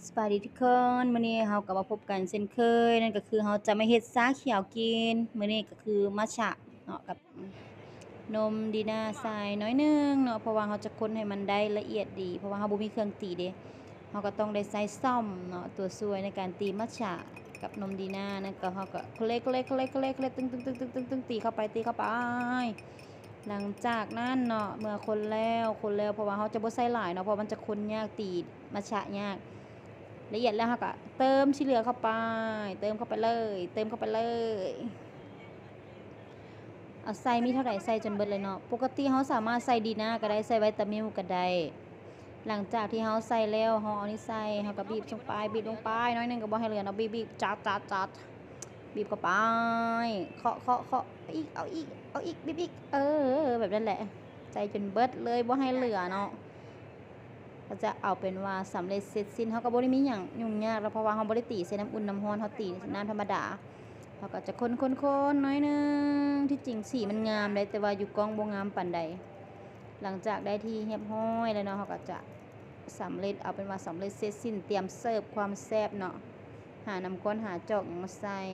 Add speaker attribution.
Speaker 1: สบายดีทุกคนมื้อนี้เราก็มาพบกันเช่นเคยนั่นก็คือเราจะมาเฮ็ดชาเขียวกินมื้อนี้ก็คือมัตจะเนาะกับนมดีน่าใส่น้อยหนึ่งเนาะเพราะว่าเราจะคนให้มันได้ละเอียดดีเพราะว่าเราบ่มีเครื่องตีเด้เราก็ต้องได้ใส่ซ่อมเนาะตัวช่วยในการตีมัตจะกับนมดีน่านั่นก็เราก็คนเล็กๆๆๆๆตึงๆๆๆๆตีเข้าไปตีเข้าไปหลังจากนั้นเนาะเมื่อคนแล้วเพราะว่าเราจะบ่ใส่หลายเนาะเพราะมันจะคนยากตีมัตจะยาก ละเอียดแล้วค่ะก็เติมที่เหลือเข้าไปเติมเข้าไปเลยเติมเข้าไปเลยเอาใส่มีเท่าไหร่ใส่จนเบิดเลยเนาะปกติเราสามารถใส่ดีน่าก็ได้ใส่วิตามินก็ได้หลังจากที่เราใส่แล้วเราเอานี่ใส่เราก็บีบลงไปน้อยหนึงก็บ่ให้เหลือเนาะบีบจัดบีบเข้าไปเคาะเอาอีกบีบอีกแบบนั้นแหละใส่จนเบิดเลยบ่ให้เหลือเนาะ ก็จะเอาเป็นว่าสำเร็จเสร็จสิ้นเขาก็บ่ได้มีหยังยุ่งยากแล้วเพราะว่าเขาบ่ได้ตีใส่น้ำอุ่นน้ำร้อนเขาตีน้ำธรรมดาเขาก็จะคนๆๆน้อยหนึ่งที่จริงสีมันงามเลยแต่ว่าอยู่กล้องบ่งามปานใดหลังจากได้ที่เรียบร้อยแล้วเนาะเขาก็จะสำเร็จเอาเป็นว่าสำเร็จเสร็จสิ้นเตรียมเสิร์ฟความแซ่บเนาะหาน้ำข้นหาจอกหยังมาใส่